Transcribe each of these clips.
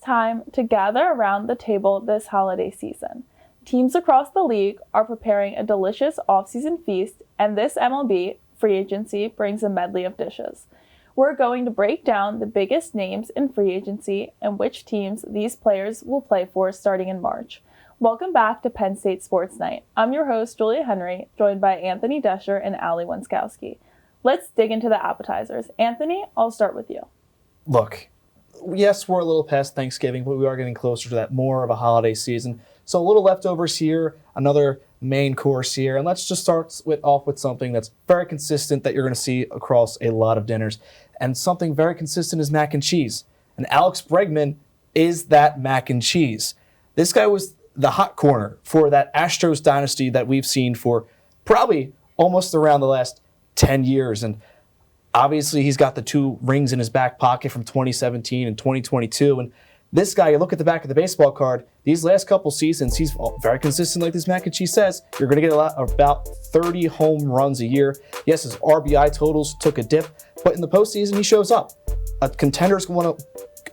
time to gather around the table this holiday season. Teams across the league are preparing a delicious off-season feast, and this MLB free agency brings a medley of dishes. We're going to break down the biggest names in free agency and which teams these players will play for starting in March. Welcome back to Penn State Sports Night. I'm your host, Julia Henry, joined by Anthony Desher and Allie Wenskowski. Let's dig into the appetizers. Anthony, I'll start with you. Look, yes, we're a little past Thanksgiving, but we are getting closer to that more of a holiday season. So a little leftovers here, another main course here, and let's just start off with something that's very consistent that you're going to see across a lot of dinners. And something very consistent is mac and cheese. And Alex Bregman is that mac and cheese. This guy was the hot corner for that Astros dynasty that we've seen for probably almost around the last 10 years. And obviously he's got the 2 rings in his back pocket from 2017 and 2022. And this guy, you look at the back of the baseball card, these last couple seasons, he's very consistent like this mac and cheese says. You're going to get about 30 home runs a year. Yes, his RBI totals took a dip, but in the postseason, he shows up. A contender's going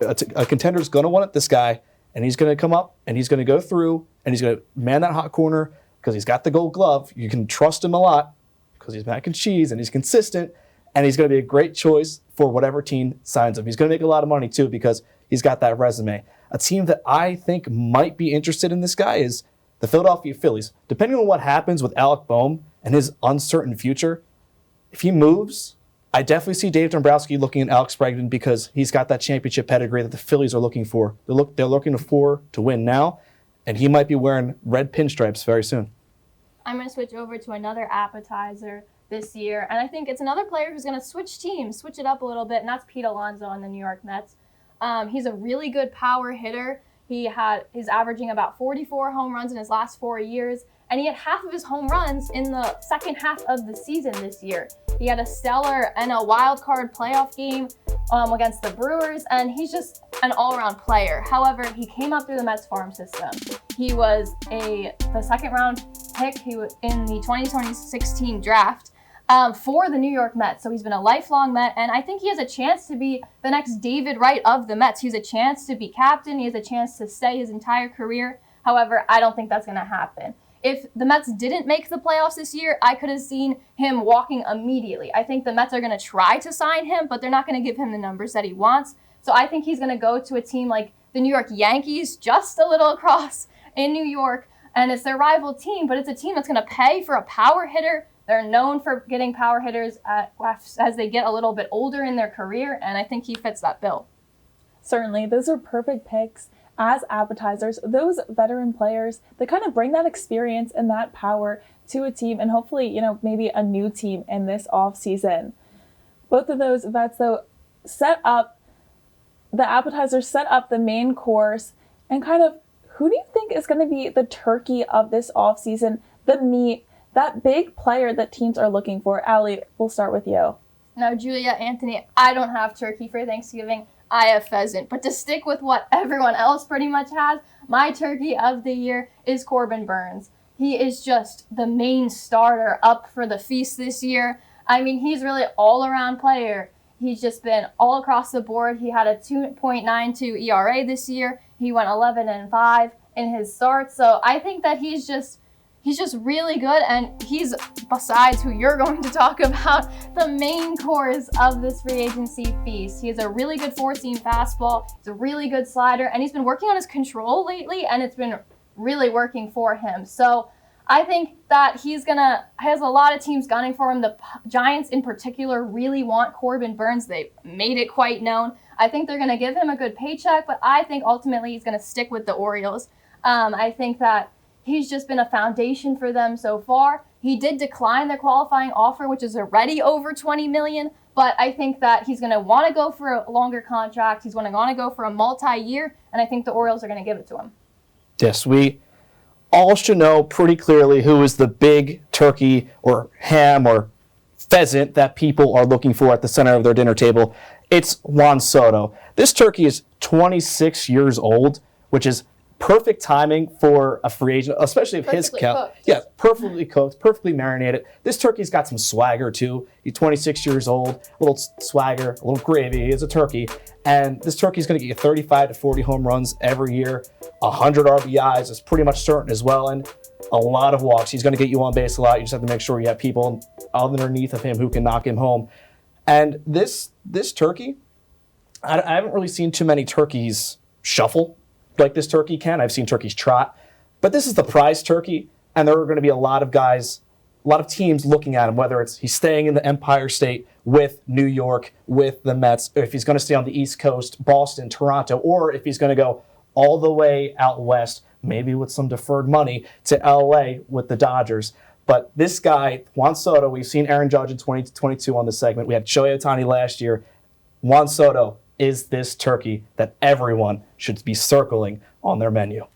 to want this guy, and he's going to come up, and he's going to go through, and he's going to man that hot corner because he's got the gold glove. You can trust him a lot because he's mac and cheese, and he's consistent, and he's going to be a great choice for whatever team signs him. He's going to make a lot of money, too, because he's got that resume. A team that I think might be interested in this guy is the Philadelphia Phillies. Depending on what happens with Alec Boehm and his uncertain future, if he moves, I definitely see Dave Dombrowski looking at Alex Bregman because he's got that championship pedigree that the Phillies are looking for. They're looking for to win now, and he might be wearing red pinstripes very soon. I'm going to switch over to another appetizer this year, and I think it's another player who's going to switch teams, switch it up a little bit, and that's Pete Alonso on the New York Mets. He's a really good power hitter. He's averaging about 44 home runs in his last 4 years, and he had half of his home runs in the second half of the season this year. He had a stellar and a wild card playoff game against the Brewers, and he's just an all-around player. However, he came up through the Mets farm system. He was the second-round pick in the 2016 draft. For the New York Mets. So he's been a lifelong Met, and I think he has a chance to be the next David Wright of the Mets. He has a chance to be captain. He has a chance to stay his entire career. However, I don't think that's going to happen. If the Mets didn't make the playoffs this year, I could have seen him walking immediately. I think the Mets are going to try to sign him, but they're not going to give him the numbers that he wants. So I think he's going to go to a team like the New York Yankees, just a little across in New York, and it's their rival team, but it's a team that's going to pay for a power hitter. They're known for getting power hitters as they get a little bit older in their career, and I think he fits that bill. Certainly, those are perfect picks as appetizers. Those veteran players, they kind of bring that experience and that power to a team, and hopefully, maybe a new team in this offseason. Both of those vets, though, the appetizers set up the main course, and kind of, who do you think is going to be the turkey of this offseason, the meat, that big player that teams are looking for? Allie, we'll start with you. Now, Julia, Anthony, I don't have turkey for Thanksgiving. I have pheasant. But to stick with what everyone else pretty much has, my turkey of the year is Corbin Burnes. He is just the main starter up for the feast this year. I mean, he's really all-around player. He's just been all across the board. He had a 2.92 ERA this year. He went 11-5 in his starts. So I think that he's just really good, and he's, besides who you're going to talk about, the main course of this free agency feast. He has a really good four-seam fastball, he's a really good slider, and he's been working on his control lately, and it's been really working for him. So I think that has a lot of teams gunning for him. The Giants in particular really want Corbin Burnes. They made it quite known. I think they're going to give him a good paycheck, but I think ultimately he's going to stick with the Orioles. I think that he's just been a foundation for them so far. He did decline their qualifying offer, which is already over $20 million, but I think that he's going to want to go for a longer contract. He's going to want to go for a multi-year, and I think the Orioles are going to give it to him. Yes, we all should know pretty clearly who is the big turkey or ham or pheasant that people are looking for at the center of their dinner table. It's Juan Soto. This turkey is 26 years old, which is perfect timing for a free agent, especially if his Cooked. Yeah, perfectly cooked, perfectly marinated. This turkey's got some swagger too. He's 26 years old, a little swagger, a little gravy. He is a turkey, and this turkey's going to get you 35 to 40 home runs every year. 100 RBIs is pretty much certain as well, and a lot of walks. He's going to get you on base a lot. You just have to make sure you have people underneath of him who can knock him home. And this turkey, I haven't really seen too many turkeys shuffle like this turkey can. I've seen turkeys trot, but this is the prize turkey, and there are going to be a lot of guys, a lot of teams looking at him, whether it's he's staying in the Empire State with New York, with the Mets, or if he's going to stay on the East Coast, Boston, Toronto, or if he's going to go all the way out west, maybe with some deferred money, to LA with the Dodgers. But this guy, Juan Soto, we've seen Aaron Judge in 2022 on this segment. We had Shohei Ohtani last year. Juan Soto is this turkey that everyone should be circling on their menu.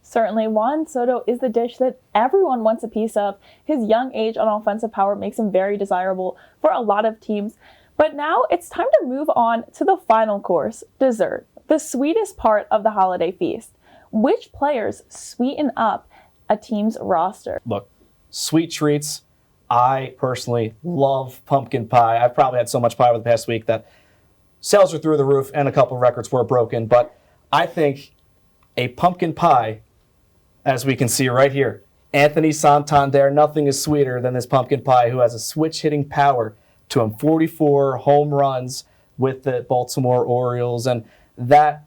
Certainly, Juan Soto is the dish that everyone wants a piece of. His young age on offensive power makes him very desirable for a lot of teams. But now it's time to move on to the final course, dessert, the sweetest part of the holiday feast. Which players sweeten up a team's roster? Look, sweet treats. I personally love pumpkin pie. I've probably had so much pie over the past week that sales are through the roof and a couple records were broken. But I think a pumpkin pie, as we can see right here, Anthony Santander, nothing is sweeter than this pumpkin pie, who has a switch hitting power to him, 44 home runs with the Baltimore Orioles. And that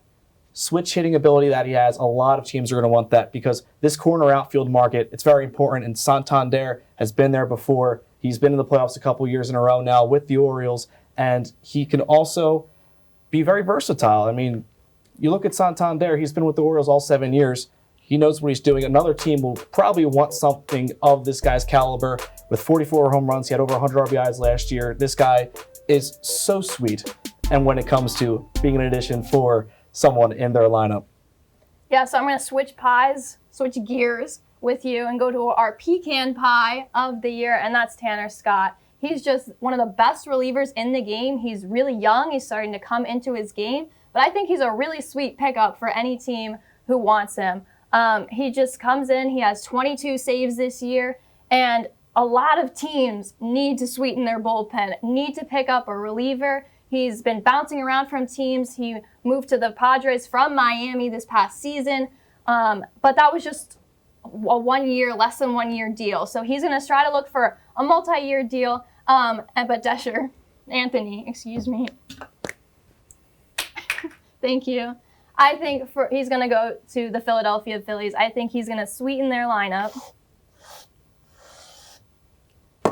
switch hitting ability that he has, a lot of teams are going to want that because this corner outfield market, it's very important, and Santander has been there before. He's been in the playoffs a couple years in a row now with the Orioles, and he can also be very versatile. I mean, you look at Santander, he's been with the Orioles all 7 years. He knows what he's doing. Another team will probably want something of this guy's caliber. With 44 home runs, he had over 100 RBIs last year. This guy is so sweet, and when it comes to being an addition for someone in their lineup. Yeah, so I'm going to switch gears with you and go to our pecan pie of the year, and that's Tanner Scott. He's just one of the best relievers in the game. He's really young. He's starting to come into his game, but I think he's a really sweet pickup for any team who wants him. He just comes in. He has 22 saves this year, and a lot of teams need to sweeten their bullpen, need to pick up a reliever. He's been bouncing around from teams. He moved to the Padres from Miami this past season, but that was just a less than 1 year deal. So he's going to try to look for a multi-year deal. But Desher, Anthony, excuse me. Thank you. I think he's going to go to the Philadelphia Phillies. I think he's going to sweeten their lineup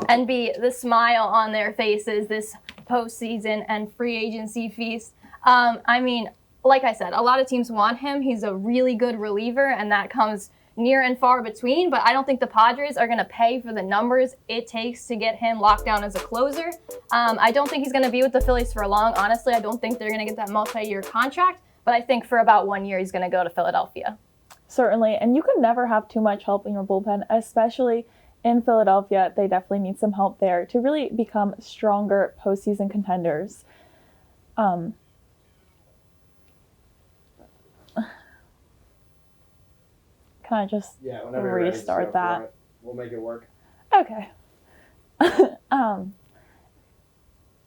and be the smile on their faces this postseason and free agency feast. I mean, like I said, a lot of teams want him. He's a really good reliever, and that comes near and far between, but I don't think the Padres are going to pay for the numbers it takes to get him locked down as a closer. I don't think he's going to be with the Phillies for long. Honestly, I don't think they're going to get that multi-year contract, but I think for about 1 year he's going to go to Philadelphia. Certainly, and you can never have too much help in your bullpen, especially in Philadelphia. They definitely need some help there to really become stronger postseason contenders. Can I just restart that? We'll make it work. Okay.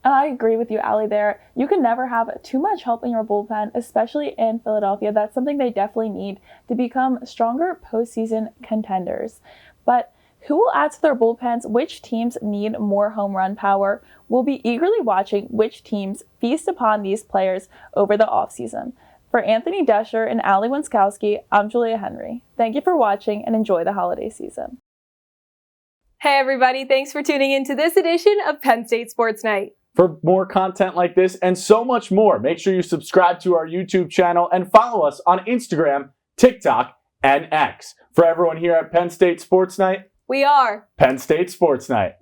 I agree with you, Allie, there. You can never have too much help in your bullpen, especially in Philadelphia. That's something they definitely need to become stronger postseason contenders. But who will add to their bullpens? Which teams need more home run power? We'll be eagerly watching which teams feast upon these players over the offseason. For Anthony Desher and Allie Wenskowski, I'm Julia Henry. Thank you for watching and enjoy the holiday season. Hey everybody, thanks for tuning in to this edition of Penn State Sports Night. For more content like this and so much more, make sure you subscribe to our YouTube channel and follow us on Instagram, TikTok, and X. For everyone here at Penn State Sports Night, We are Penn State Sports Night.